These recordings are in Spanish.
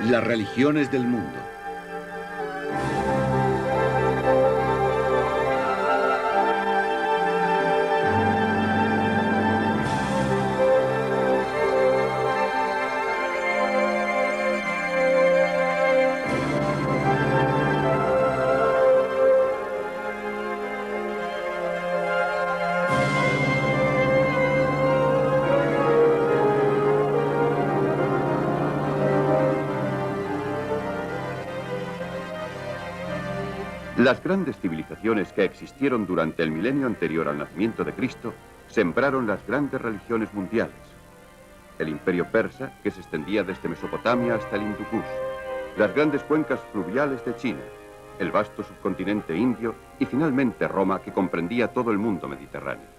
Las religiones del mundo. Las grandes civilizaciones que existieron durante el milenio anterior al nacimiento de Cristo sembraron las grandes religiones mundiales. El imperio persa, que se extendía desde Mesopotamia hasta el Hindu Kush, las grandes cuencas fluviales de China, el vasto subcontinente indio y finalmente Roma, que comprendía todo el mundo mediterráneo.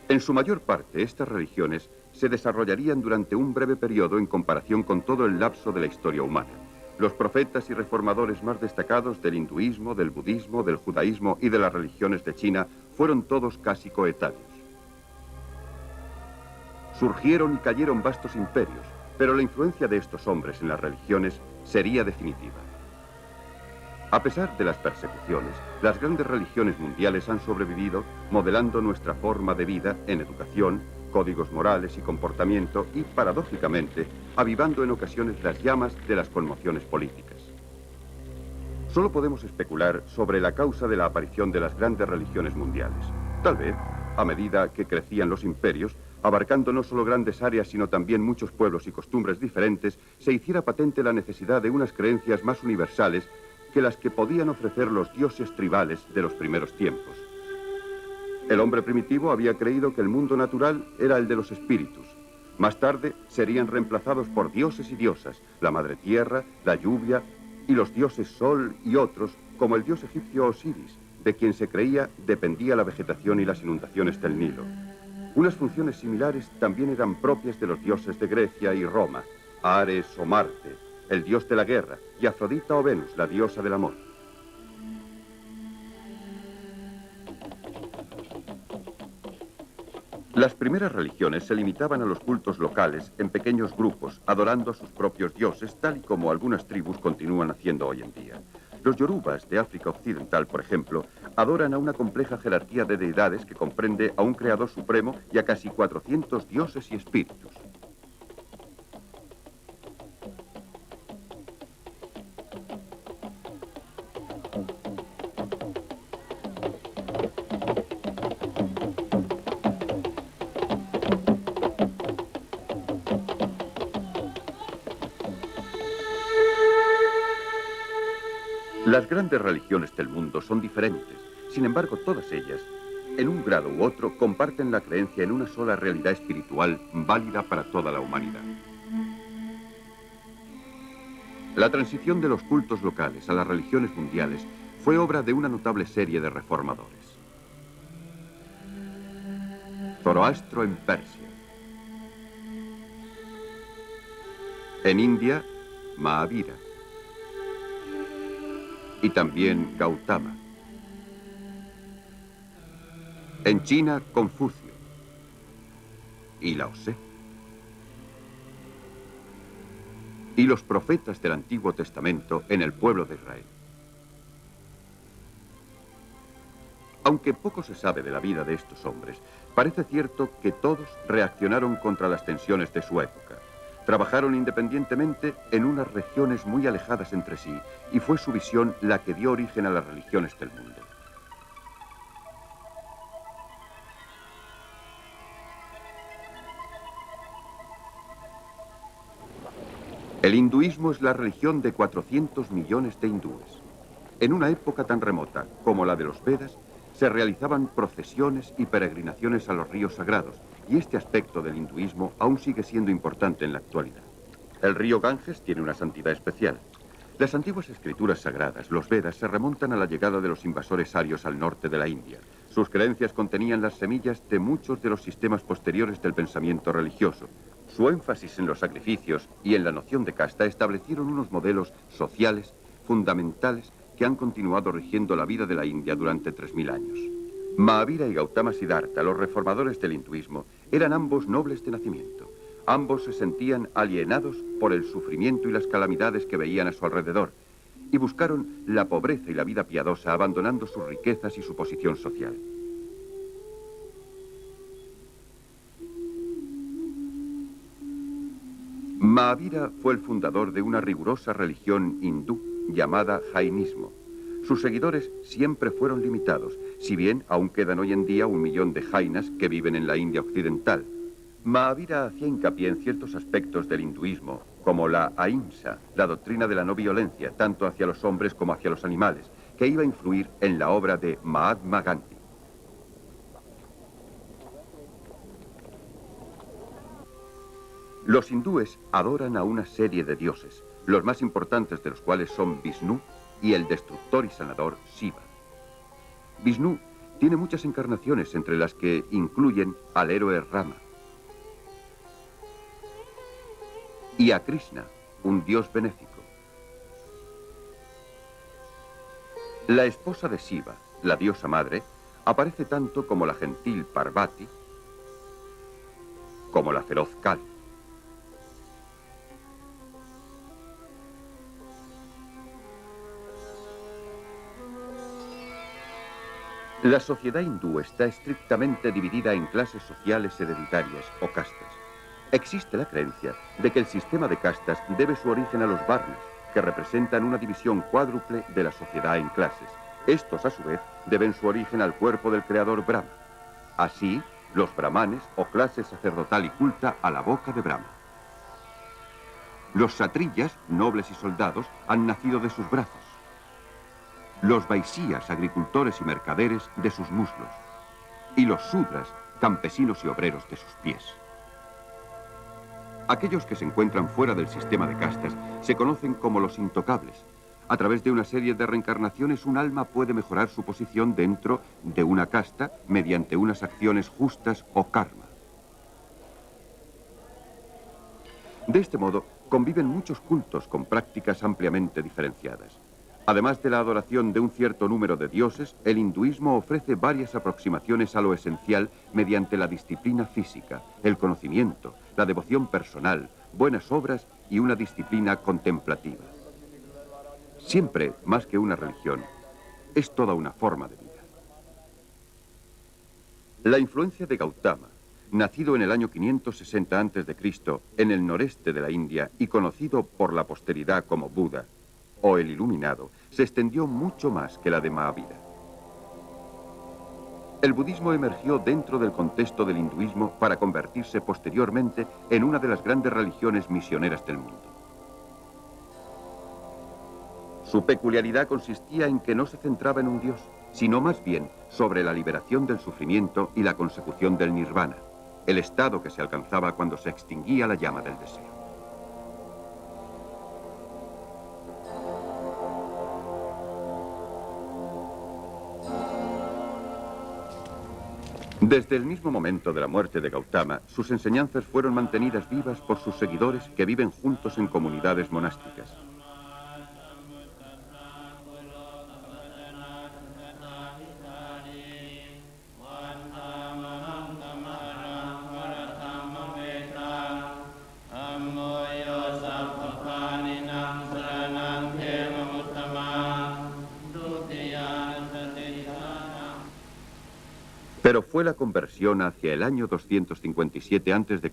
En su mayor parte, estas religiones se desarrollarían durante un breve periodo en comparación con todo el lapso de la historia humana. Los profetas y reformadores más destacados del hinduismo, del budismo, del judaísmo y de las religiones de China fueron todos casi coetáneos. Surgieron y cayeron vastos imperios, pero la influencia de estos hombres en las religiones sería definitiva. A pesar de las persecuciones, las grandes religiones mundiales han sobrevivido modelando nuestra forma de vida en educación, códigos morales y comportamiento y, paradójicamente, avivando en ocasiones las llamas de las conmociones políticas. Solo podemos especular sobre la causa de la aparición de las grandes religiones mundiales. Tal vez, a medida que crecían los imperios, abarcando no solo grandes áreas sino también muchos pueblos y costumbres diferentes, se hiciera patente la necesidad de unas creencias más universales que las que podían ofrecer los dioses tribales de los primeros tiempos. El hombre primitivo había creído que el mundo natural era el de los espíritus. Más tarde serían reemplazados por dioses y diosas, la madre tierra, la lluvia y los dioses sol y otros, como el dios egipcio Osiris, de quien se creía dependía la vegetación y las inundaciones del Nilo. Unas funciones similares también eran propias de los dioses de Grecia y Roma, Ares o Marte, el dios de la guerra, y Afrodita o Venus, la diosa del amor. Las primeras religiones se limitaban a los cultos locales en pequeños grupos, adorando a sus propios dioses, tal y como algunas tribus continúan haciendo hoy en día. Los yorubas de África Occidental, por ejemplo, adoran a una compleja jerarquía de deidades que comprende a un creador supremo y a casi 400 dioses y espíritus. Las grandes religiones del mundo son diferentes. Sin embargo, todas ellas, en un grado u otro, comparten la creencia en una sola realidad espiritual válida para toda la humanidad. La transición de los cultos locales a las religiones mundiales fue obra de una notable serie de reformadores. Zoroastro en Persia. En India, Mahavira. Y también Gautama. En China, Confucio. Y Lao Tse. Y los profetas del Antiguo Testamento en el pueblo de Israel. Aunque poco se sabe de la vida de estos hombres, parece cierto que todos reaccionaron contra las tensiones de su época. Trabajaron independientemente en unas regiones muy alejadas entre sí, y fue su visión la que dio origen a las religiones del mundo. El hinduismo es la religión de 400 millones de hindúes. En una época tan remota como la de los Vedas, se realizaban procesiones y peregrinaciones a los ríos sagrados, y este aspecto del hinduismo aún sigue siendo importante en la actualidad. El río Ganges tiene una santidad especial. Las antiguas escrituras sagradas, los Vedas, se remontan a la llegada de los invasores arios al norte de la India. Sus creencias contenían las semillas de muchos de los sistemas posteriores del pensamiento religioso. Su énfasis en los sacrificios y en la noción de casta establecieron unos modelos sociales fundamentales que han continuado rigiendo la vida de la India durante 3000 años. Mahavira y Gautama Siddhartha, los reformadores del hinduismo, eran ambos nobles de nacimiento. Ambos se sentían alienados por el sufrimiento y las calamidades que veían a su alrededor, y buscaron la pobreza y la vida piadosa, abandonando sus riquezas y su posición social. Mahavira fue el fundador de una rigurosa religión hindú llamada jainismo. Sus seguidores siempre fueron limitados, si bien aún quedan hoy en día 1 millón de jainas que viven en la India occidental. Mahavira hacía hincapié en ciertos aspectos del hinduismo, como la ahimsa, la doctrina de la no violencia, tanto hacia los hombres como hacia los animales, que iba a influir en la obra de Mahatma Gandhi. Los hindúes adoran a una serie de dioses, los más importantes de los cuales son Vishnu y el destructor y sanador Shiva. Vishnu tiene muchas encarnaciones, entre las que incluyen al héroe Rama, y a Krishna, un dios benéfico. La esposa de Shiva, la diosa madre, aparece tanto como la gentil Parvati, como la feroz Kali. La sociedad hindú está estrictamente dividida en clases sociales hereditarias o castas. Existe la creencia de que el sistema de castas debe su origen a los varnas, que representan una división cuádruple de la sociedad en clases. Estos, a su vez, deben su origen al cuerpo del creador Brahma. Así, los brahmanes, o clase sacerdotal y culta, a la boca de Brahma. Los satriyas, nobles y soldados, han nacido de sus brazos. Los vaisías, agricultores y mercaderes, de sus muslos. Y los sudras, campesinos y obreros, de sus pies. Aquellos que se encuentran fuera del sistema de castas se conocen como los intocables. A través de una serie de reencarnaciones, un alma puede mejorar su posición dentro de una casta mediante unas acciones justas o karma. De este modo, conviven muchos cultos con prácticas ampliamente diferenciadas. Además de la adoración de un cierto número de dioses, el hinduismo ofrece varias aproximaciones a lo esencial mediante la disciplina física, el conocimiento, la devoción personal, buenas obras y una disciplina contemplativa. Siempre, más que una religión, es toda una forma de vida. La influencia de Gautama, nacido en el año 560 a.C. en el noreste de la India y conocido por la posteridad como Buda, o el Iluminado, se extendió mucho más que la de Mahavira. El budismo emergió dentro del contexto del hinduismo para convertirse posteriormente en una de las grandes religiones misioneras del mundo. Su peculiaridad consistía en que no se centraba en un dios, sino más bien sobre la liberación del sufrimiento y la consecución del nirvana, el estado que se alcanzaba cuando se extinguía la llama del deseo. Desde el mismo momento de la muerte de Gautama, sus enseñanzas fueron mantenidas vivas por sus seguidores que viven juntos en comunidades monásticas. Pero fue la conversión hacia el año 257 a.C.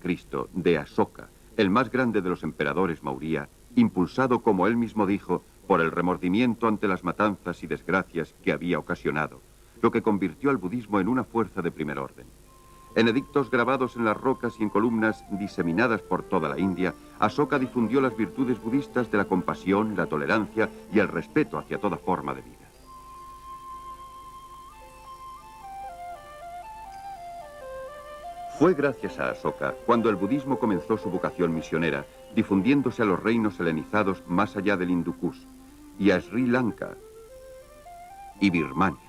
de Asoka, el más grande de los emperadores Maurya, impulsado, como él mismo dijo, por el remordimiento ante las matanzas y desgracias que había ocasionado, lo que convirtió al budismo en una fuerza de primer orden. En edictos grabados en las rocas y en columnas diseminadas por toda la India, Asoka difundió las virtudes budistas de la compasión, la tolerancia y el respeto hacia toda forma de vida. Fue gracias a Asoka cuando el budismo comenzó su vocación misionera, difundiéndose a los reinos helenizados más allá del Hindu Kush, y a Sri Lanka y Birmania.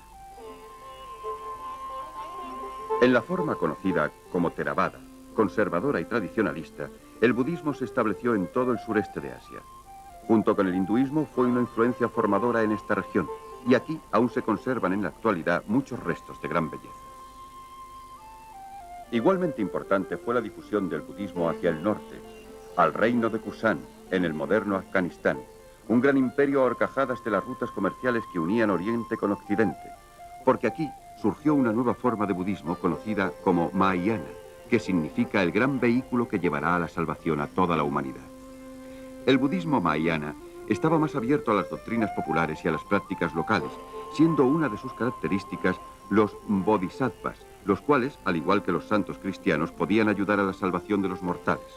En la forma conocida como Theravada, conservadora y tradicionalista, el budismo se estableció en todo el sureste de Asia. Junto con el hinduismo fue una influencia formadora en esta región, y aquí aún se conservan en la actualidad muchos restos de gran belleza. Igualmente importante fue la difusión del budismo hacia el norte, al reino de Kusan, en el moderno Afganistán, un gran imperio a horcajadas de las rutas comerciales que unían Oriente con Occidente, porque aquí surgió una nueva forma de budismo conocida como Mahayana, que significa el gran vehículo que llevará a la salvación a toda la humanidad. El budismo Mahayana estaba más abierto a las doctrinas populares y a las prácticas locales, siendo una de sus características los bodhisattvas, los cuales, al igual que los santos cristianos, podían ayudar a la salvación de los mortales.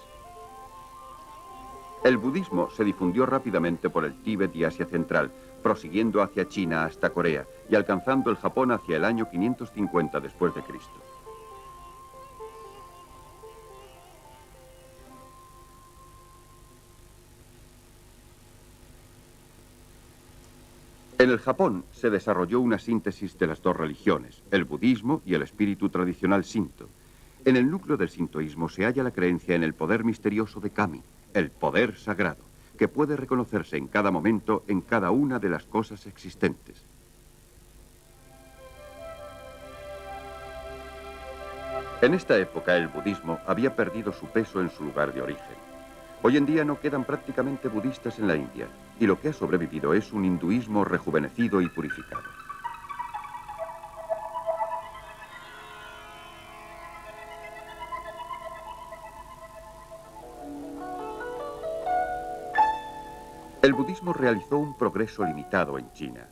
El budismo se difundió rápidamente por el Tíbet y Asia Central, prosiguiendo hacia China hasta Corea y alcanzando el Japón hacia el año 550 después de Cristo. En el Japón se desarrolló una síntesis de las dos religiones, el budismo y el espíritu tradicional Shinto. En el núcleo del sintoísmo se halla la creencia en el poder misterioso de Kami, el poder sagrado, que puede reconocerse en cada momento en cada una de las cosas existentes. En esta época el budismo había perdido su peso en su lugar de origen. Hoy en día no quedan prácticamente budistas en la India, y lo que ha sobrevivido es un hinduismo rejuvenecido y purificado. El budismo realizó un progreso limitado en China,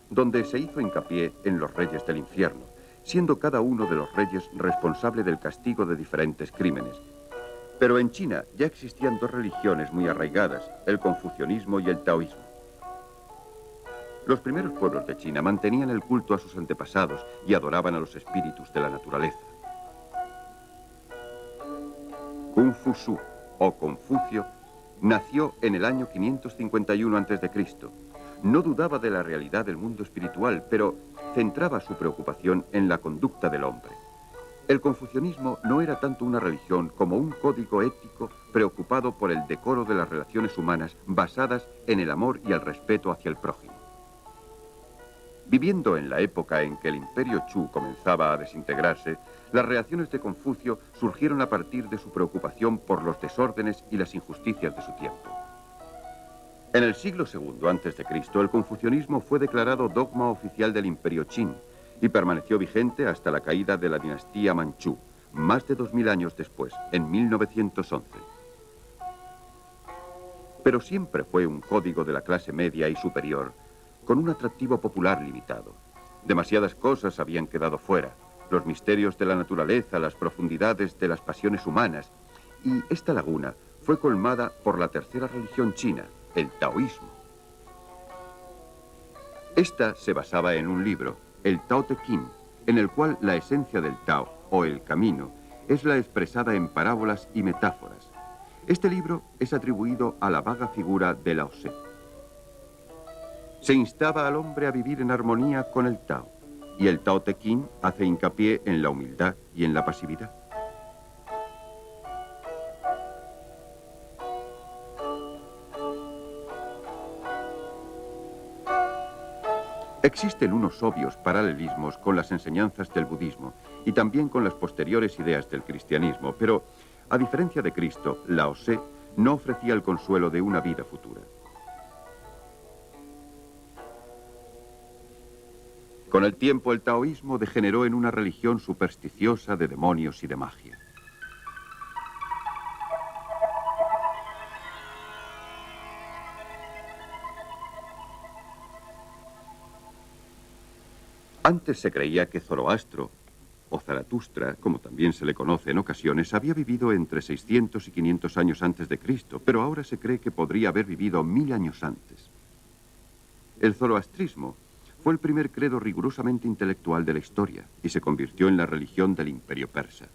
donde se hizo hincapié en los reyes del infierno, siendo cada uno de los reyes responsable del castigo de diferentes crímenes. Pero en China ya existían dos religiones muy arraigadas, el confucianismo y el taoísmo. Los primeros pueblos de China mantenían el culto a sus antepasados y adoraban a los espíritus de la naturaleza. Confucius, o Confucio, nació en el año 551 a.C. No dudaba de la realidad del mundo espiritual, pero centraba su preocupación en la conducta del hombre. El confucianismo no era tanto una religión como un código ético preocupado por el decoro de las relaciones humanas basadas en el amor y el respeto hacia el prójimo. Viviendo en la época en que el imperio Chu comenzaba a desintegrarse, las reacciones de Confucio surgieron a partir de su preocupación por los desórdenes y las injusticias de su tiempo. En el siglo II a.C., el confucianismo fue declarado dogma oficial del imperio Qin y permaneció vigente hasta la caída de la dinastía Manchú, más de 2000 años después, en 1911. Pero siempre fue un código de la clase media y superior, con un atractivo popular limitado. Demasiadas cosas habían quedado fuera, los misterios de la naturaleza, las profundidades de las pasiones humanas, y esta laguna fue colmada por la tercera religión china, el taoísmo. Esta se basaba en un libro, el Tao Te Ching, en el cual la esencia del Tao, o el camino, es la expresada en parábolas y metáforas. Este libro es atribuido a la vaga figura de Lao Tse. Se instaba al hombre a vivir en armonía con el Tao, y el Tao Te Ching hace hincapié en la humildad y en la pasividad. Existen unos obvios paralelismos con las enseñanzas del budismo y también con las posteriores ideas del cristianismo, pero, a diferencia de Cristo, Lao Tse no ofrecía el consuelo de una vida futura. Con el tiempo, el taoísmo degeneró en una religión supersticiosa de demonios y de magia. Antes se creía que Zoroastro, o Zaratustra, como también se le conoce en ocasiones, había vivido entre 600 y 500 años antes de Cristo, pero ahora se cree que podría haber vivido 1000 años antes. El zoroastrismo fue el primer credo rigurosamente intelectual de la historia y se convirtió en la religión del imperio persa.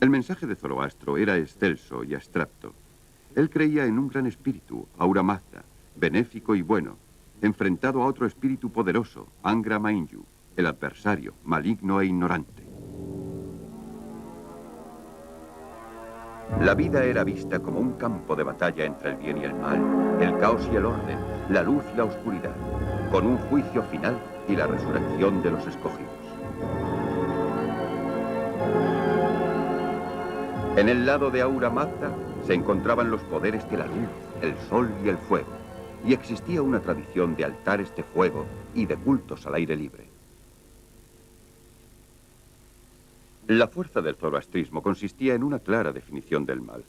El mensaje de Zoroastro era excelso y abstracto. Él creía en un gran espíritu, Ahura Mazda, benéfico y bueno, enfrentado a otro espíritu poderoso, Angra Mainyu, el adversario, maligno e ignorante. La vida era vista como un campo de batalla entre el bien y el mal, el caos y el orden, la luz y la oscuridad, con un juicio final y la resurrección de los escogidos. En el lado de Ahura Mazda se encontraban los poderes de la luz, el sol y el fuego, y existía una tradición de altares de fuego y de cultos al aire libre. La fuerza del zoroastrismo consistía en una clara definición del mal.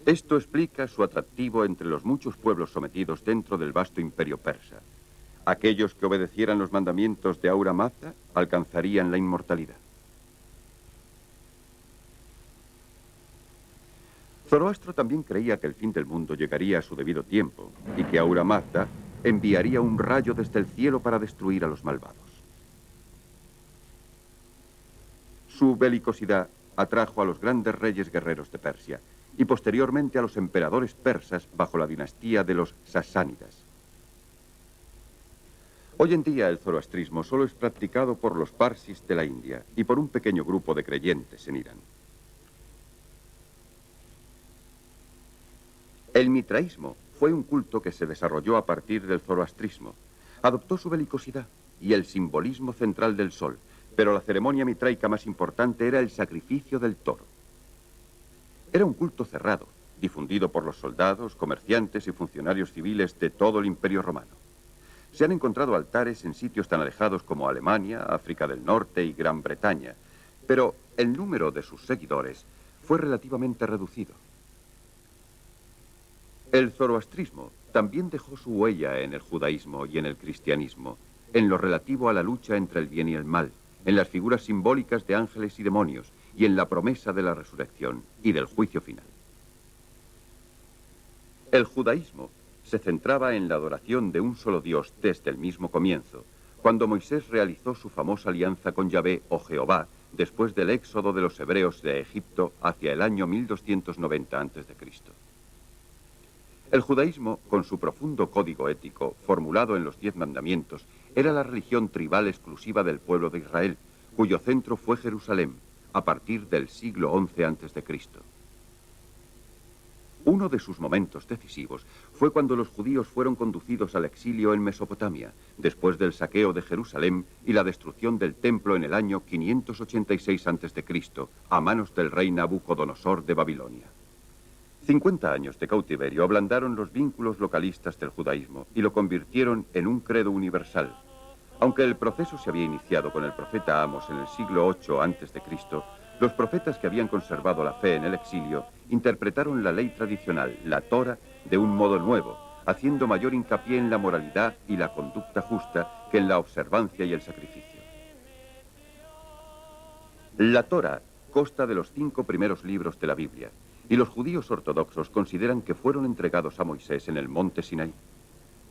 Esto explica su atractivo entre los muchos pueblos sometidos dentro del vasto imperio persa. Aquellos que obedecieran los mandamientos de Ahura Mazda alcanzarían la inmortalidad. Zoroastro también creía que el fin del mundo llegaría a su debido tiempo y que Ahura Mazda enviaría un rayo desde el cielo para destruir a los malvados. Su belicosidad atrajo a los grandes reyes guerreros de Persia y posteriormente a los emperadores persas bajo la dinastía de los sasánidas. Hoy en día el zoroastrismo solo es practicado por los parsis de la India y por un pequeño grupo de creyentes en Irán. El mitraísmo fue un culto que se desarrolló a partir del zoroastrismo. Adoptó su belicosidad y el simbolismo central del sol, pero la ceremonia mitraica más importante era el sacrificio del toro. Era un culto cerrado, difundido por los soldados, comerciantes y funcionarios civiles de todo el Imperio Romano. Se han encontrado altares en sitios tan alejados como Alemania, África del Norte y Gran Bretaña, pero el número de sus seguidores fue relativamente reducido. El zoroastrismo también dejó su huella en el judaísmo y en el cristianismo, en lo relativo a la lucha entre el bien y el mal, en las figuras simbólicas de ángeles y demonios, y en la promesa de la resurrección y del juicio final. El judaísmo se centraba en la adoración de un solo Dios desde el mismo comienzo, cuando Moisés realizó su famosa alianza con Yahvé o Jehová después del éxodo de los hebreos de Egipto hacia el año 1290 a.C. El judaísmo, con su profundo código ético formulado en los 10 mandamientos, era la religión tribal exclusiva del pueblo de Israel, cuyo centro fue Jerusalén, a partir del siglo XI a.C. Uno de sus momentos decisivos fue cuando los judíos fueron conducidos al exilio en Mesopotamia, después del saqueo de Jerusalén y la destrucción del templo en el año 586 a.C., a manos del rey Nabucodonosor de Babilonia. 50 años de cautiverio ablandaron los vínculos localistas del judaísmo y lo convirtieron en un credo universal. Aunque el proceso se había iniciado con el profeta Amos en el siglo VIII a.C., los profetas que habían conservado la fe en el exilio interpretaron la ley tradicional, la Torá, de un modo nuevo, haciendo mayor hincapié en la moralidad y la conducta justa que en la observancia y el sacrificio. La Torá consta de los 5 primeros libros de la Biblia, y los judíos ortodoxos consideran que fueron entregados a Moisés en el monte Sinaí.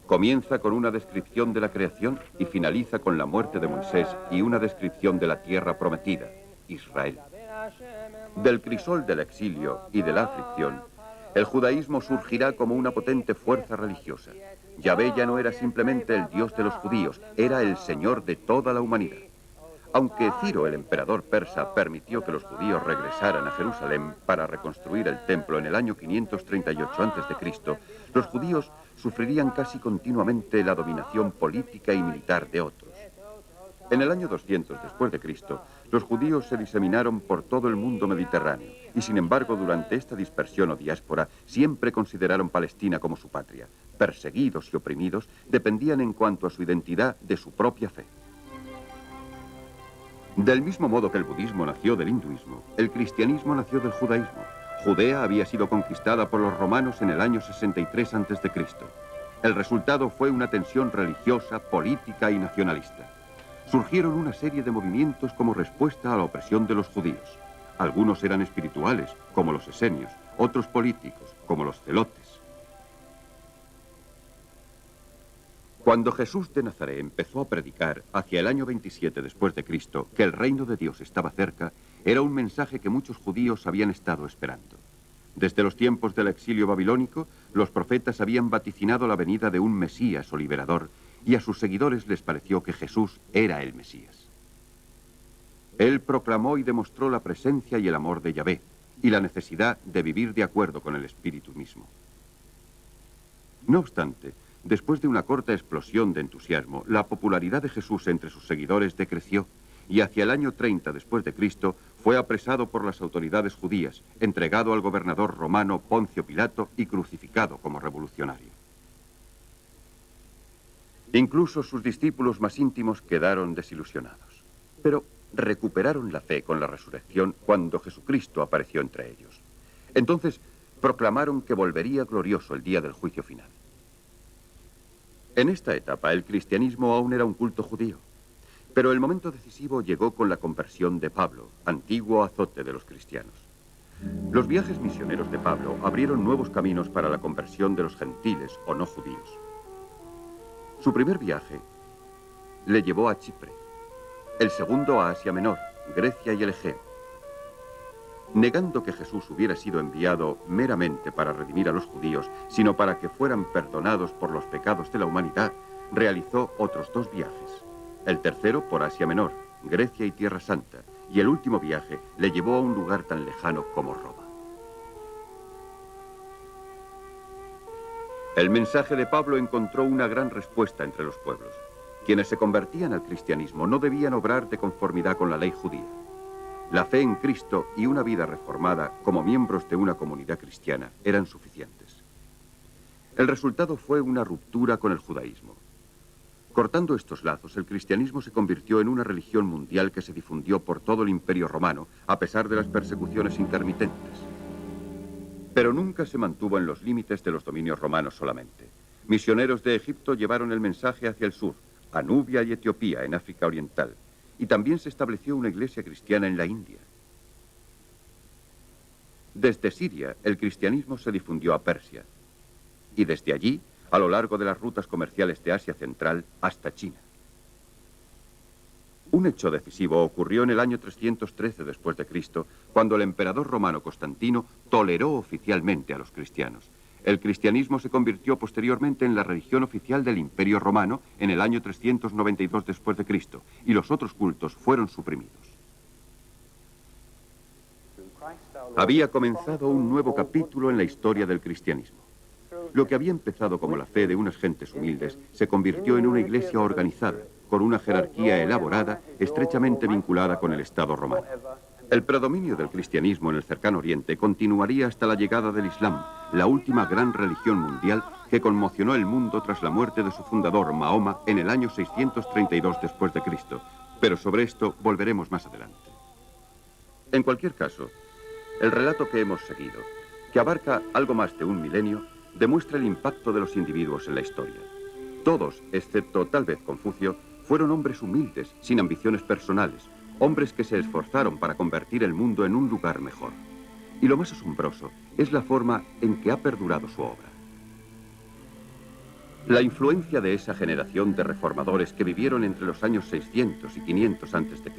Comienza con una descripción de la creación y finaliza con la muerte de Moisés y una descripción de la tierra prometida, Israel. Del crisol del exilio y de la aflicción, el judaísmo surgirá como una potente fuerza religiosa. Yahvé ya no era simplemente el Dios de los judíos, era el Señor de toda la humanidad. Aunque Ciro, el emperador persa, permitió que los judíos regresaran a Jerusalén para reconstruir el templo en el año 538 a.C., los judíos sufrirían casi continuamente la dominación política y militar de otros. En el año 200 después de Cristo, los judíos se diseminaron por todo el mundo mediterráneo y, sin embargo, durante esta dispersión o diáspora, siempre consideraron Palestina como su patria. Perseguidos y oprimidos, dependían en cuanto a su identidad de su propia fe. Del mismo modo que el budismo nació del hinduismo, el cristianismo nació del judaísmo. Judea había sido conquistada por los romanos en el año 63 a.C. El resultado fue una tensión religiosa, política y nacionalista. Surgieron una serie de movimientos como respuesta a la opresión de los judíos. Algunos eran espirituales, como los esenios, otros políticos, como los celotes. Cuando Jesús de Nazaret empezó a predicar hacia el año 27 después de Cristo que el reino de Dios estaba cerca, era un mensaje que muchos judíos habían estado esperando. Desde los tiempos del exilio babilónico, los profetas habían vaticinado la venida de un Mesías o liberador, y a sus seguidores les pareció que Jesús era el Mesías. Él proclamó y demostró la presencia y el amor de Yahvé, y la necesidad de vivir de acuerdo con el Espíritu mismo. No obstante, después de una corta explosión de entusiasmo, la popularidad de Jesús entre sus seguidores decreció, y hacia el año 30 después de Cristo fue apresado por las autoridades judías, entregado al gobernador romano Poncio Pilato y crucificado como revolucionario. Incluso sus discípulos más íntimos quedaron desilusionados, pero recuperaron la fe con la resurrección cuando Jesucristo apareció entre ellos. Entonces proclamaron que volvería glorioso el día del juicio final. En esta etapa el cristianismo aún era un culto judío, pero el momento decisivo llegó con la conversión de Pablo, antiguo azote de los cristianos. Los viajes misioneros de Pablo abrieron nuevos caminos para la conversión de los gentiles o no judíos. Su primer viaje le llevó a Chipre, el segundo a Asia Menor, Grecia y el Egeo. Negando que Jesús hubiera sido enviado meramente para redimir a los judíos, sino para que fueran perdonados por los pecados de la humanidad, realizó otros 2 viajes. El tercero por Asia Menor, Grecia y Tierra Santa, y el último viaje le llevó a un lugar tan lejano como Roma. El mensaje de Pablo encontró una gran respuesta entre los pueblos. Quienes se convertían al cristianismo no debían obrar de conformidad con la ley judía. La fe en Cristo y una vida reformada como miembros de una comunidad cristiana eran suficientes. El resultado fue una ruptura con el judaísmo. Cortando estos lazos, el cristianismo se convirtió en una religión mundial que se difundió por todo el Imperio Romano, a pesar de las persecuciones intermitentes. Pero nunca se mantuvo en los límites de los dominios romanos solamente. Misioneros de Egipto llevaron el mensaje hacia el sur, a Nubia y Etiopía, en África Oriental, y también se estableció una iglesia cristiana en la India. Desde Siria, el cristianismo se difundió a Persia, y desde allí, a lo largo de las rutas comerciales de Asia Central hasta China. Un hecho decisivo ocurrió en el año 313 después de Cristo, cuando el emperador romano Constantino toleró oficialmente a los cristianos. El cristianismo se convirtió posteriormente en la religión oficial del Imperio Romano en el año 392 después de Cristo, y los otros cultos fueron suprimidos. Había comenzado un nuevo capítulo en la historia del cristianismo. Lo que había empezado como la fe de unas gentes humildes se convirtió en una iglesia organizada, con una jerarquía elaborada, estrechamente vinculada con el Estado romano. El predominio del cristianismo en el cercano Oriente continuaría hasta la llegada del Islam, la última gran religión mundial que conmocionó el mundo tras la muerte de su fundador, Mahoma, en el año 632 después de Cristo. Pero sobre esto volveremos más adelante. En cualquier caso, el relato que hemos seguido, que abarca algo más de un milenio, demuestra el impacto de los individuos en la historia. Todos, excepto tal vez Confucio, fueron hombres humildes, sin ambiciones personales, hombres que se esforzaron para convertir el mundo en un lugar mejor. Y lo más asombroso es la forma en que ha perdurado su obra. La influencia de esa generación de reformadores que vivieron entre los años 600 y 500 a.C.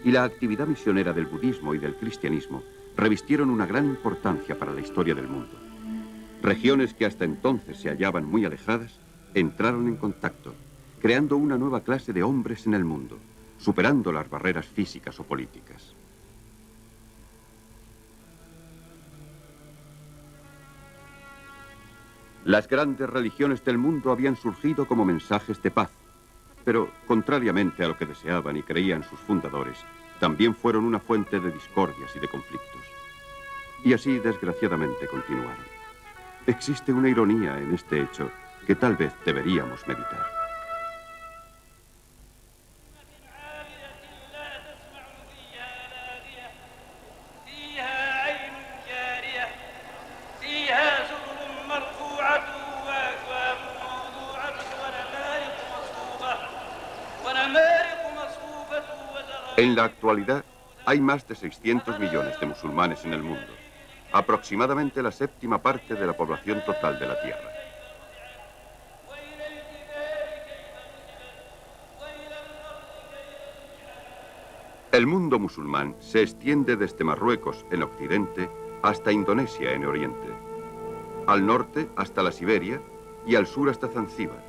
y la actividad misionera del budismo y del cristianismo revistieron una gran importancia para la historia del mundo. Regiones que hasta entonces se hallaban muy alejadas, entraron en contacto, creando una nueva clase de hombres en el mundo, superando las barreras físicas o políticas. Las grandes religiones del mundo habían surgido como mensajes de paz, pero, contrariamente a lo que deseaban y creían sus fundadores, también fueron una fuente de discordias y de conflictos. Y así, desgraciadamente, continuaron. Existe una ironía en este hecho que tal vez deberíamos meditar. En la actualidad, hay más de 600 millones de musulmanes en el mundo, aproximadamente la séptima parte de la población total de la Tierra. El mundo musulmán se extiende desde Marruecos, en Occidente, hasta Indonesia, en Oriente, al norte hasta la Siberia y al sur hasta Zanzíbar,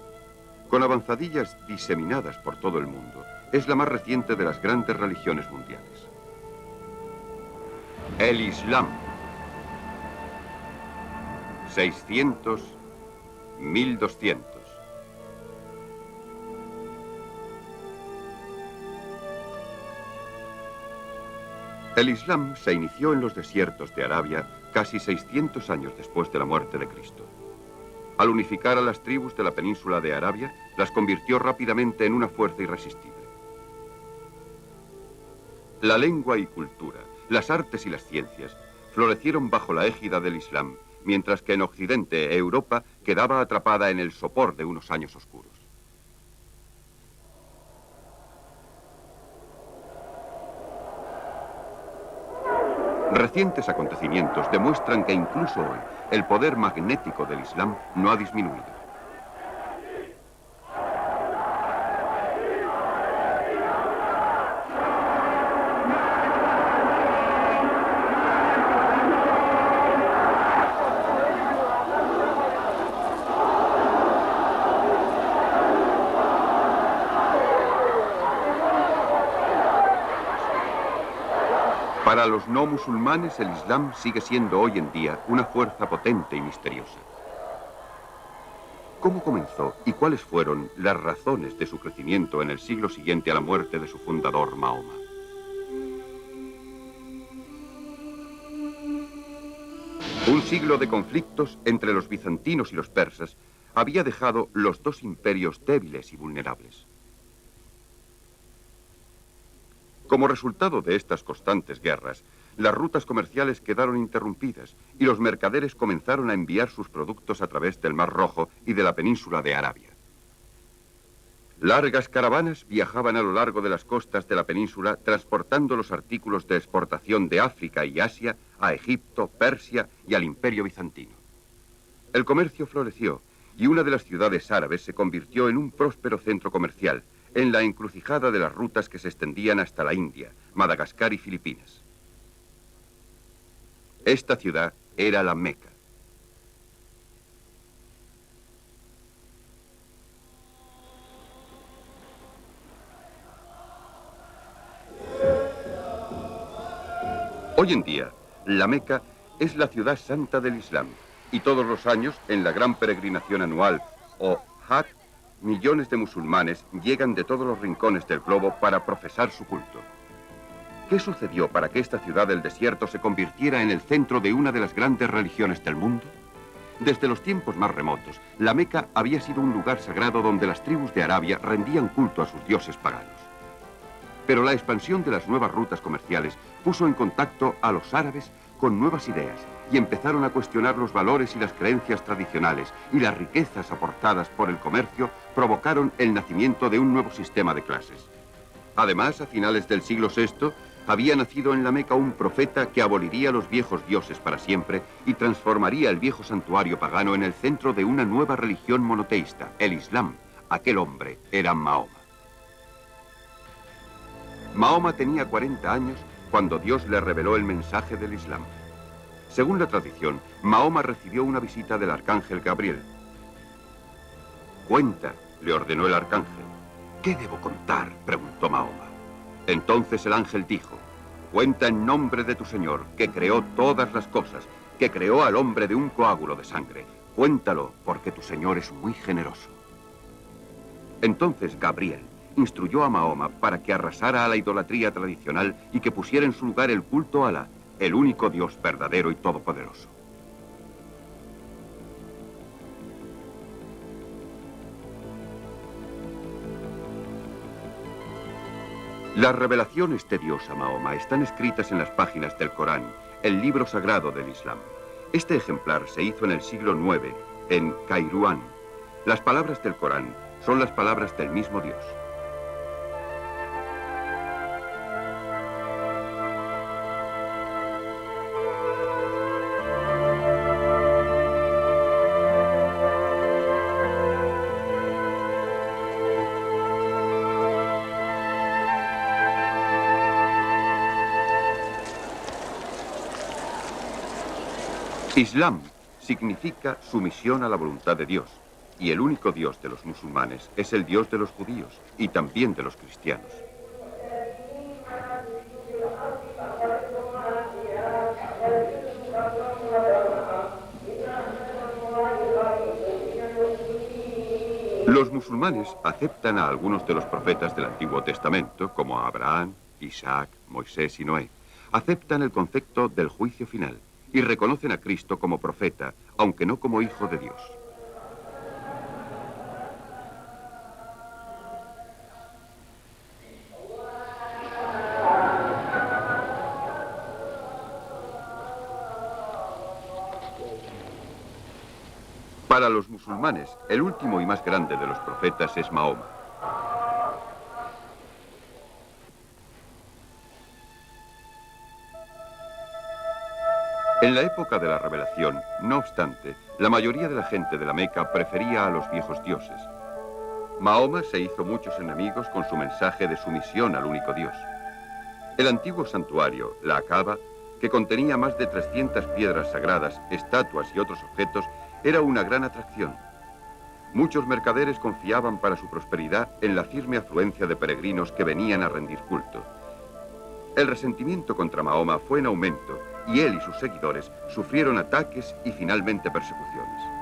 con avanzadillas diseminadas por todo el mundo. Es la más reciente de las grandes religiones mundiales. El Islam. 600, 1200. El Islam se inició en los desiertos de Arabia casi 600 años después de la muerte de Cristo. Al unificar a las tribus de la península de Arabia, las convirtió rápidamente en una fuerza irresistible. La lengua y cultura, las artes y las ciencias florecieron bajo la égida del Islam, mientras que en Occidente, Europa quedaba atrapada en el sopor de unos años oscuros. Recientes acontecimientos demuestran que incluso hoy el poder magnético del Islam no ha disminuido. Para los no musulmanes, el Islam sigue siendo hoy en día una fuerza potente y misteriosa. ¿Cómo comenzó y cuáles fueron las razones de su crecimiento en el siglo siguiente a la muerte de su fundador, Mahoma? Un siglo de conflictos entre los bizantinos y los persas había dejado los dos imperios débiles y vulnerables. Como resultado de estas constantes guerras, las rutas comerciales quedaron interrumpidas y los mercaderes comenzaron a enviar sus productos a través del Mar Rojo y de la península de Arabia. Largas caravanas viajaban a lo largo de las costas de la península transportando los artículos de exportación de África y Asia a Egipto, Persia y al Imperio Bizantino. El comercio floreció y una de las ciudades árabes se convirtió en un próspero centro comercial, en la encrucijada de las rutas que se extendían hasta la India, Madagascar y Filipinas. Esta ciudad era la Meca. Hoy en día, la Meca es la ciudad santa del Islam y todos los años, en la gran peregrinación anual o Hajj, millones de musulmanes llegan de todos los rincones del globo para profesar su culto. ¿Qué sucedió para que esta ciudad del desierto se convirtiera en el centro de una de las grandes religiones del mundo? Desde los tiempos más remotos, la Meca había sido un lugar sagrado donde las tribus de Arabia rendían culto a sus dioses paganos. Pero la expansión de las nuevas rutas comerciales puso en contacto a los árabes con nuevas ideas y empezaron a cuestionar los valores y las creencias tradicionales, y las riquezas aportadas por el comercio provocaron el nacimiento de un nuevo sistema de clases. Además, a finales del siglo VI, había nacido en la Meca un profeta que aboliría los viejos dioses para siempre y transformaría el viejo santuario pagano en el centro de una nueva religión monoteísta, el Islam. Aquel hombre era Mahoma. Mahoma tenía 40 años cuando Dios le reveló el mensaje del Islam. Según la tradición, Mahoma recibió una visita del arcángel Gabriel. «Cuenta», le ordenó el arcángel. «¿Qué debo contar?», preguntó Mahoma. Entonces el ángel dijo: «Cuenta en nombre de tu Señor, que creó todas las cosas, que creó al hombre de un coágulo de sangre. Cuéntalo, porque tu Señor es muy generoso». Entonces Gabriel instruyó a Mahoma para que arrasara a la idolatría tradicional y que pusiera en su lugar el culto a Alá, el único Dios verdadero y todopoderoso. Las revelaciones de Dios a Mahoma están escritas en las páginas del Corán, el libro sagrado del Islam. Este ejemplar se hizo en el siglo IX, en Kairouan. Las palabras del Corán son las palabras del mismo Dios. Islam significa sumisión a la voluntad de Dios, y el único Dios de los musulmanes es el Dios de los judíos y también de los cristianos. Los musulmanes aceptan a algunos de los profetas del Antiguo Testamento, como a Abraham, Isaac, Moisés y Noé, aceptan el concepto del juicio final y reconocen a Cristo como profeta, aunque no como hijo de Dios. Para los musulmanes, el último y más grande de los profetas es Mahoma. En la época de la revelación, no obstante, la mayoría de la gente de la Meca prefería a los viejos dioses. Mahoma se hizo muchos enemigos con su mensaje de sumisión al único Dios. El antiguo santuario, la Kaaba, que contenía más de 300 piedras sagradas, estatuas y otros objetos, era una gran atracción. Muchos mercaderes confiaban para su prosperidad en la firme afluencia de peregrinos que venían a rendir culto. El resentimiento contra Mahoma fue en aumento y él y sus seguidores sufrieron ataques y finalmente persecuciones.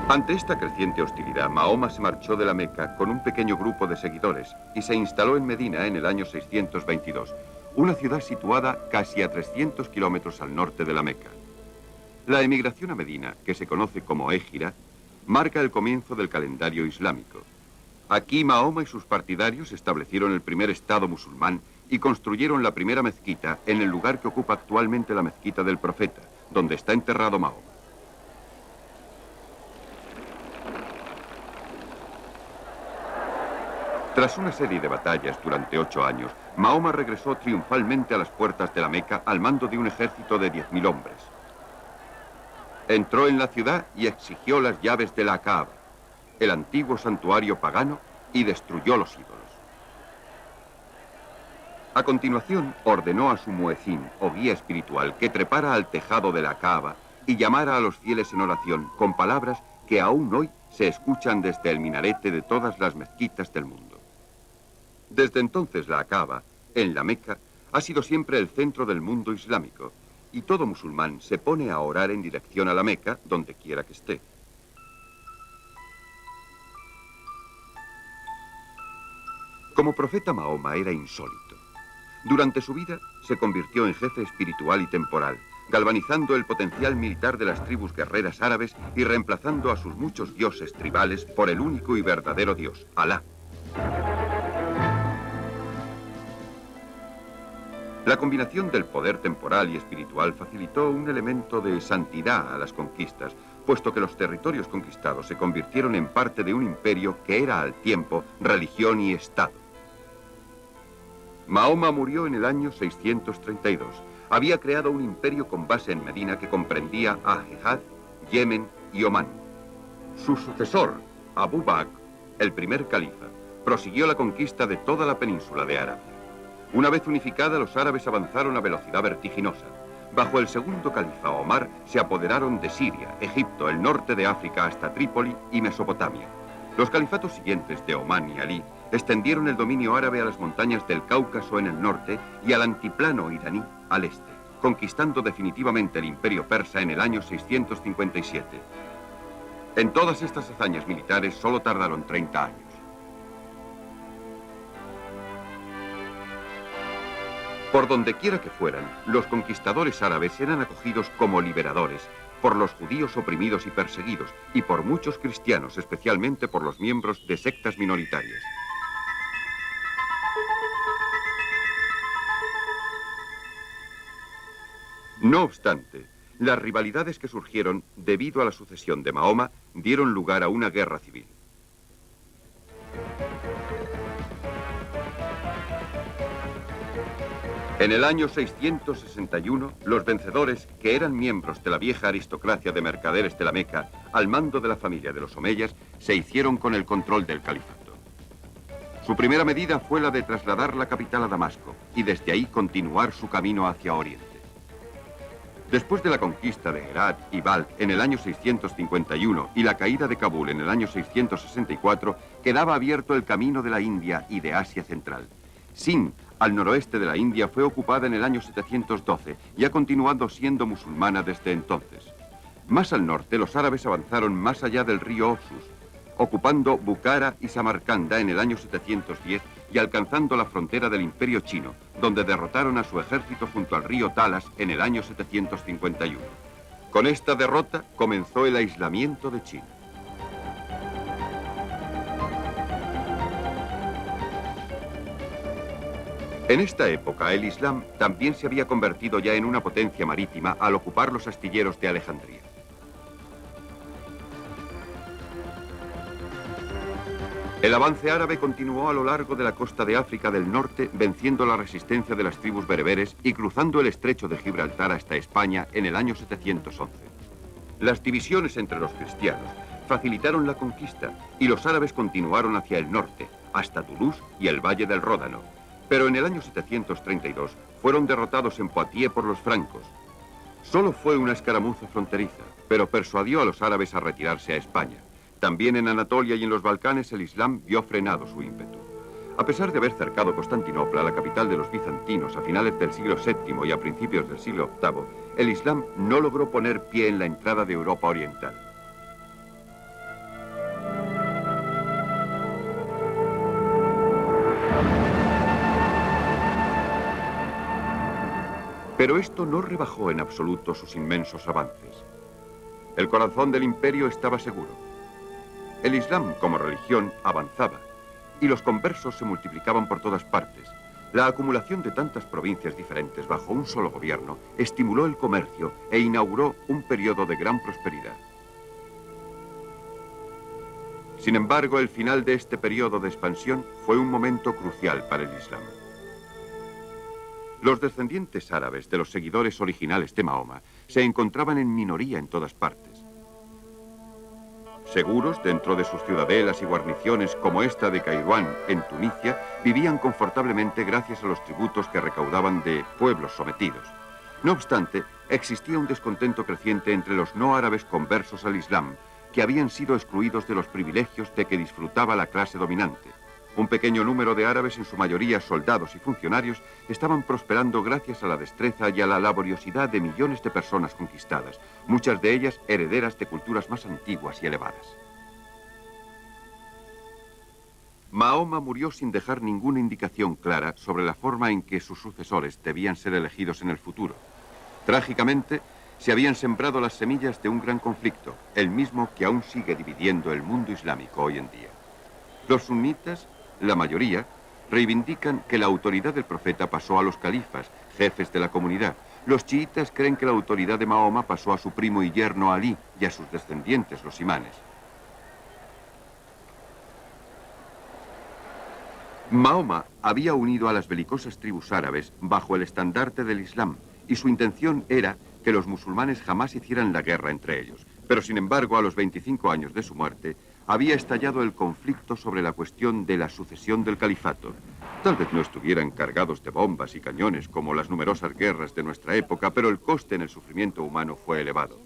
Ante esta creciente hostilidad, Mahoma se marchó de la Meca con un pequeño grupo de seguidores y se instaló en Medina en el año 622, una ciudad situada casi a 300 kilómetros al norte de la Meca. La emigración a Medina, que se conoce como Égira, marca el comienzo del calendario islámico. Aquí Mahoma y sus partidarios establecieron el primer estado musulmán y construyeron la primera mezquita en el lugar que ocupa actualmente la mezquita del profeta, donde está enterrado Mahoma. Tras una serie de batallas durante 8 años, Mahoma regresó triunfalmente a las puertas de la Meca al mando de un ejército de 10.000 hombres. Entró en la ciudad y exigió las llaves de la Kaaba, el antiguo santuario pagano, y destruyó los ídolos. A continuación, ordenó a su muecín, o guía espiritual, que trepara al tejado de la Kaaba y llamara a los fieles en oración con palabras que aún hoy se escuchan desde el minarete de todas las mezquitas del mundo. Desde entonces la Kaaba, en la Meca, ha sido siempre el centro del mundo islámico, y todo musulmán se pone a orar en dirección a la Meca, donde quiera que esté. Como profeta, Mahoma era insólito. Durante su vida se convirtió en jefe espiritual y temporal, galvanizando el potencial militar de las tribus guerreras árabes y reemplazando a sus muchos dioses tribales por el único y verdadero Dios, Alá. La combinación del poder temporal y espiritual facilitó un elemento de santidad a las conquistas, puesto que los territorios conquistados se convirtieron en parte de un imperio que era al tiempo religión y Estado. Mahoma murió en el año 632. Había creado un imperio con base en Medina que comprendía a Hejaz, Yemen y Omán. Su sucesor, Abu Bakr, el primer califa, prosiguió la conquista de toda la península de Arabia. Una vez unificada, los árabes avanzaron a velocidad vertiginosa. Bajo el segundo califa, Omar, se apoderaron de Siria, Egipto, el norte de África hasta Trípoli y Mesopotamia. Los califatos siguientes de Omán y Alí extendieron el dominio árabe a las montañas del Cáucaso en el norte y al altiplano iraní al este, conquistando definitivamente el imperio persa en el año 657. En todas estas hazañas militares solo tardaron 30 años. Por donde quiera que fueran, los conquistadores árabes eran acogidos como liberadores por los judíos oprimidos y perseguidos y por muchos cristianos, especialmente por los miembros de sectas minoritarias. No obstante, las rivalidades que surgieron debido a la sucesión de Mahoma dieron lugar a una guerra civil. En el año 661, los vencedores, que eran miembros de la vieja aristocracia de mercaderes de la Meca, al mando de la familia de los Omeyas, se hicieron con el control del califato. Su primera medida fue la de trasladar la capital a Damasco y desde ahí continuar su camino hacia Oriente. Después de la conquista de Herat y Balkh en el año 651 y la caída de Kabul en el año 664, quedaba abierto el camino de la India y de Asia Central. Sind, al noroeste de la India, fue ocupada en el año 712 y ha continuado siendo musulmana desde entonces. Más al norte, los árabes avanzaron más allá del río Oxus, ocupando Bukhara y Samarcanda en el año 710 y alcanzando la frontera del Imperio Chino, donde derrotaron a su ejército junto al río Talas en el año 751. Con esta derrota comenzó el aislamiento de China. En esta época, el Islam también se había convertido ya en una potencia marítima al ocupar los astilleros de Alejandría. El avance árabe continuó a lo largo de la costa de África del Norte, venciendo la resistencia de las tribus bereberes y cruzando el estrecho de Gibraltar hasta España en el año 711. Las divisiones entre los cristianos facilitaron la conquista y los árabes continuaron hacia el norte, hasta Toulouse y el Valle del Ródano. Pero en el año 732 fueron derrotados en Poitiers por los francos. Solo fue una escaramuza fronteriza, pero persuadió a los árabes a retirarse a España. También en Anatolia y en los Balcanes el Islam vio frenado su ímpetu. A pesar de haber cercado Constantinopla, la capital de los bizantinos, a finales del siglo VII y a principios del siglo VIII, el Islam no logró poner pie en la entrada de Europa Oriental. Pero esto no rebajó en absoluto sus inmensos avances. El corazón del imperio estaba seguro. El Islam, como religión, avanzaba, y los conversos se multiplicaban por todas partes. La acumulación de tantas provincias diferentes bajo un solo gobierno estimuló el comercio e inauguró un periodo de gran prosperidad. Sin embargo, el final de este periodo de expansión fue un momento crucial para el Islam. Los descendientes árabes de los seguidores originales de Mahoma se encontraban en minoría en todas partes. Seguros dentro de sus ciudadelas y guarniciones como esta de Kairouan en Tunisia, vivían confortablemente gracias a los tributos que recaudaban de pueblos sometidos. No obstante, existía un descontento creciente entre los no árabes conversos al Islam, que habían sido excluidos de los privilegios de que disfrutaba la clase dominante. Un pequeño número de árabes, en su mayoría soldados y funcionarios, estaban prosperando gracias a la destreza y a la laboriosidad de millones de personas conquistadas, muchas de ellas herederas de culturas más antiguas y elevadas. Mahoma murió sin dejar ninguna indicación clara sobre la forma en que sus sucesores debían ser elegidos en el futuro. Trágicamente, se habían sembrado las semillas de un gran conflicto, el mismo que aún sigue dividiendo el mundo islámico hoy en día. Los sunitas, la mayoría, reivindican que la autoridad del profeta pasó a los califas, jefes de la comunidad. Los chiitas creen que la autoridad de Mahoma pasó a su primo y yerno Alí y a sus descendientes, los imanes. Mahoma había unido a las belicosas tribus árabes bajo el estandarte del Islam, y su intención era que los musulmanes jamás hicieran la guerra entre ellos. Pero sin embargo, a los 25 años de su muerte, había estallado el conflicto sobre la cuestión de la sucesión del califato. Tal vez no estuvieran cargados de bombas y cañones como las numerosas guerras de nuestra época, pero el coste en el sufrimiento humano fue elevado.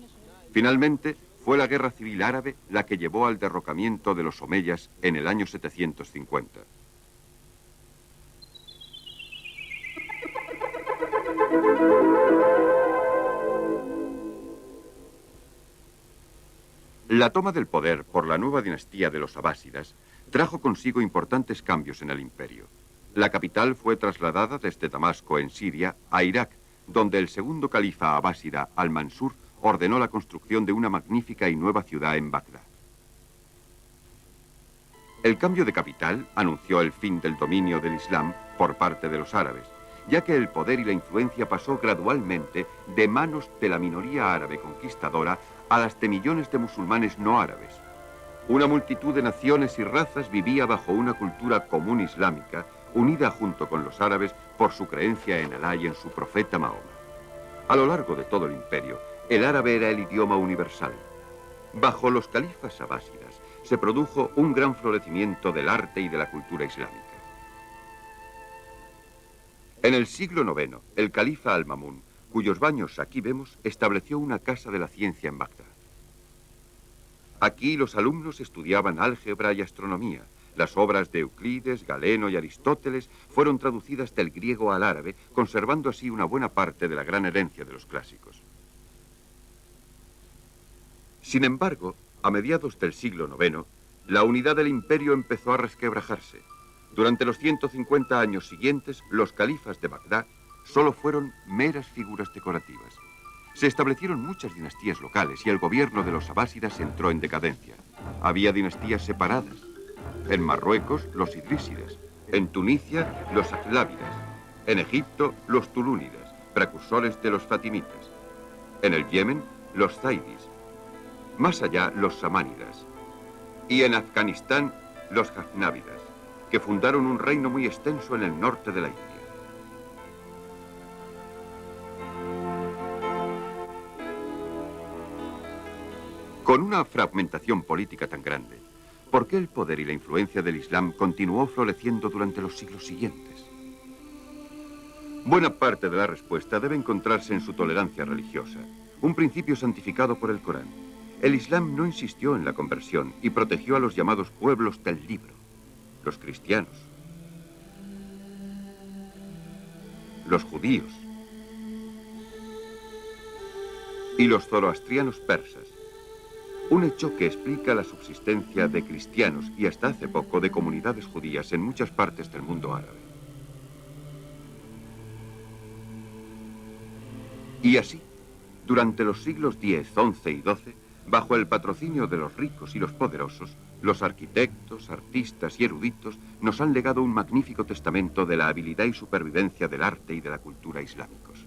Finalmente, fue la guerra civil árabe la que llevó al derrocamiento de los omeyas en el año 750. La toma del poder por la nueva dinastía de los abásidas trajo consigo importantes cambios en el imperio. La capital fue trasladada desde Damasco, en Siria, a Irak, donde el segundo califa abásida, Al-Mansur, ordenó la construcción de una magnífica y nueva ciudad en Bagdad. El cambio de capital anunció el fin del dominio del Islam por parte de los árabes, ya que el poder y la influencia pasó gradualmente de manos de la minoría árabe conquistadora a las de millones de musulmanes no árabes. Una multitud de naciones y razas vivía bajo una cultura común islámica, unida junto con los árabes por su creencia en Alá y en su profeta Mahoma. A lo largo de todo el imperio, el árabe era el idioma universal. Bajo los califas abásidas se produjo un gran florecimiento del arte y de la cultura islámica. En el siglo IX, el califa Al-Mamun, cuyos baños aquí vemos, estableció una casa de la ciencia en Bagdad. Aquí los alumnos estudiaban álgebra y astronomía. Las obras de Euclides, Galeno y Aristóteles fueron traducidas del griego al árabe, conservando así una buena parte de la gran herencia de los clásicos. Sin embargo, a mediados del siglo IX, la unidad del imperio empezó a resquebrajarse. Durante los 150 años siguientes, los califas de Bagdad solo fueron meras figuras decorativas. Se establecieron muchas dinastías locales y el gobierno de los abásidas entró en decadencia. Había dinastías separadas. En Marruecos, los idrísidas. En Tunisia, los aflávidas. En Egipto, los tulúnidas, precursores de los fatimitas. En el Yemen, los zaidis. Más allá, los samánidas. Y en Afganistán, los ghaznavidas, que fundaron un reino muy extenso en el norte de la India. Con una fragmentación política tan grande, ¿por qué el poder y la influencia del Islam continuó floreciendo durante los siglos siguientes? Buena parte de la respuesta debe encontrarse en su tolerancia religiosa, un principio santificado por el Corán. El Islam no insistió en la conversión y protegió a los llamados pueblos del libro, los cristianos, los judíos y los zoroastrianos persas. Un hecho que explica la subsistencia de cristianos y hasta hace poco de comunidades judías en muchas partes del mundo árabe. Y así, durante los siglos X, XI y XII, bajo el patrocinio de los ricos y los poderosos, los arquitectos, artistas y eruditos nos han legado un magnífico testamento de la habilidad y supervivencia del arte y de la cultura islámicos.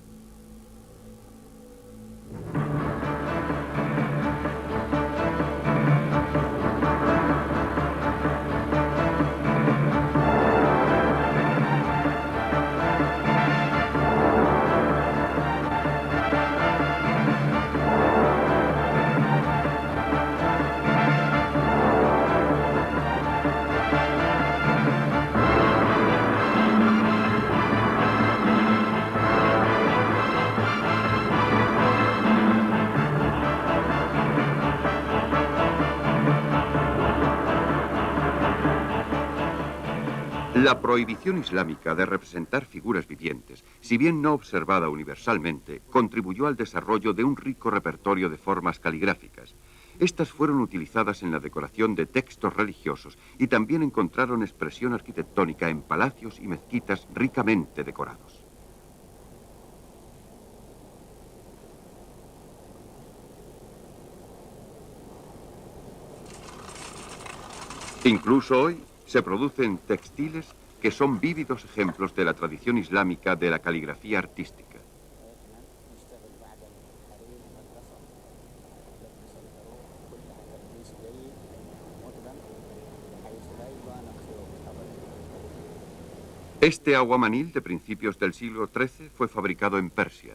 La prohibición islámica de representar figuras vivientes, si bien no observada universalmente, contribuyó al desarrollo de un rico repertorio de formas caligráficas. Estas fueron utilizadas en la decoración de textos religiosos y también encontraron expresión arquitectónica en palacios y mezquitas ricamente decorados. Incluso hoy se producen textiles que son vívidos ejemplos de la tradición islámica de la caligrafía artística. Este aguamanil de principios del siglo XIII fue fabricado en Persia.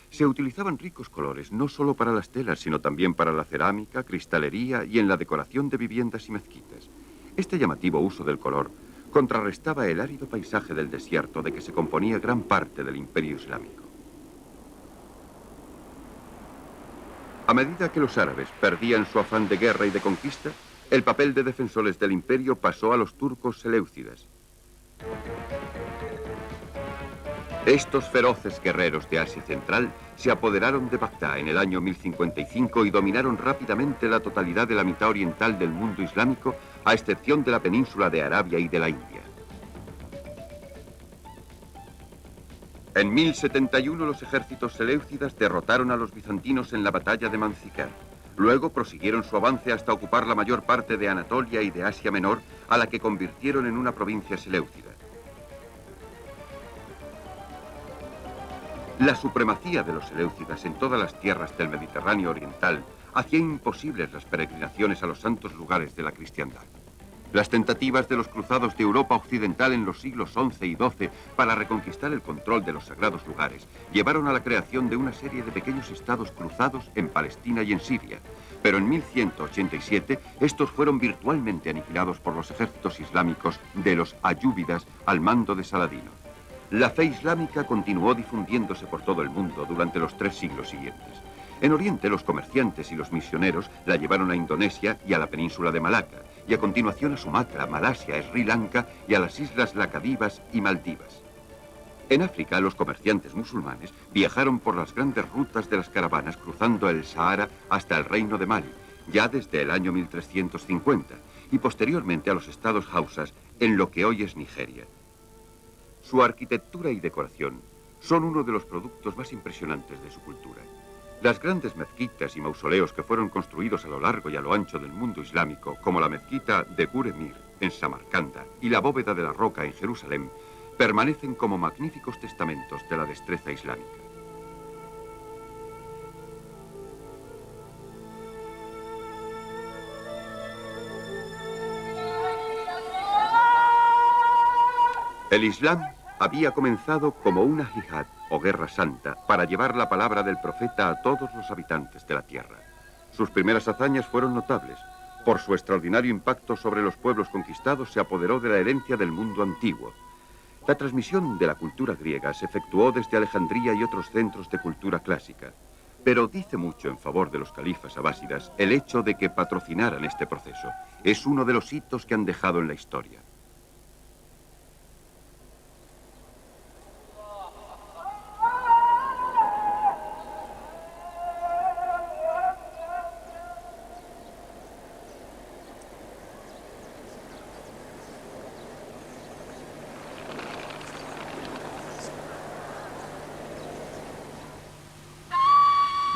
Se utilizaban ricos colores no solo para las telas, sino también para la cerámica, cristalería y en la decoración de viviendas y mezquitas. Este llamativo uso del color contrarrestaba el árido paisaje del desierto de que se componía gran parte del imperio islámico. A medida que los árabes perdían su afán de guerra y de conquista, el papel de defensores del imperio pasó a los turcos seleucidas. Estos feroces guerreros de Asia Central se apoderaron de Bagdad en el año 1055 y dominaron rápidamente la totalidad de la mitad oriental del mundo islámico, a excepción de la península de Arabia y de la India. En 1071 los ejércitos seleucidas derrotaron a los bizantinos en la batalla de Manzikert. Luego prosiguieron su avance hasta ocupar la mayor parte de Anatolia y de Asia Menor, a la que convirtieron en una provincia seleucida. La supremacía de los seleucidas en todas las tierras del Mediterráneo oriental hacía imposibles las peregrinaciones a los santos lugares de la cristiandad. Las tentativas de los cruzados de Europa occidental en los siglos XI y XII para reconquistar el control de los sagrados lugares llevaron a la creación de una serie de pequeños estados cruzados en Palestina y en Siria. Pero en 1187 estos fueron virtualmente aniquilados por los ejércitos islámicos de los ayúbidas al mando de Saladino. La fe islámica continuó difundiéndose por todo el mundo durante los 3 siglos siguientes. En Oriente, los comerciantes y los misioneros la llevaron a Indonesia y a la península de Malaca, y a continuación a Sumatra, Malasia, Sri Lanka y a las islas Lacadivas y Maldivas. En África, los comerciantes musulmanes viajaron por las grandes rutas de las caravanas cruzando el Sahara hasta el reino de Mali, ya desde el año 1350, y posteriormente a los estados hausas en lo que hoy es Nigeria. Su arquitectura y decoración son uno de los productos más impresionantes de su cultura. Las grandes mezquitas y mausoleos que fueron construidos a lo largo y a lo ancho del mundo islámico, como la mezquita de Gur Emir en Samarcanda y la bóveda de la Roca en Jerusalén, permanecen como magníficos testamentos de la destreza islámica. El Islam había comenzado como una jihad o guerra santa para llevar la palabra del profeta a todos los habitantes de la tierra. Sus primeras hazañas fueron notables. Por su extraordinario impacto sobre los pueblos conquistados se apoderó de la herencia del mundo antiguo. La transmisión de la cultura griega se efectuó desde Alejandría y otros centros de cultura clásica. Pero dice mucho en favor de los califas abásidas el hecho de que patrocinaran este proceso. Es uno de los hitos que han dejado en la historia.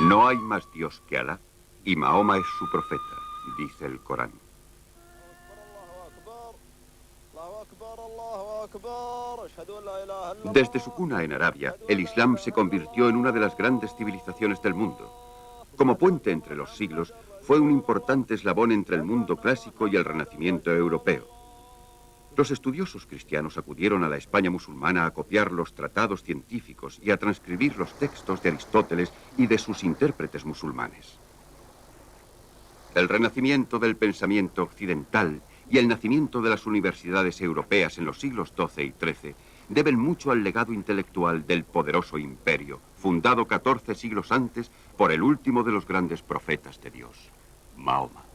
No hay más Dios que Alá, y Mahoma es su profeta, dice el Corán. Desde su cuna en Arabia, el Islam se convirtió en una de las grandes civilizaciones del mundo. Como puente entre los siglos, fue un importante eslabón entre el mundo clásico y el Renacimiento europeo. Los estudiosos cristianos acudieron a la España musulmana a copiar los tratados científicos y a transcribir los textos de Aristóteles y de sus intérpretes musulmanes. El renacimiento del pensamiento occidental y el nacimiento de las universidades europeas en los siglos XII y XIII deben mucho al legado intelectual del poderoso imperio, fundado 14 siglos antes por el último de los grandes profetas de Dios, Mahoma.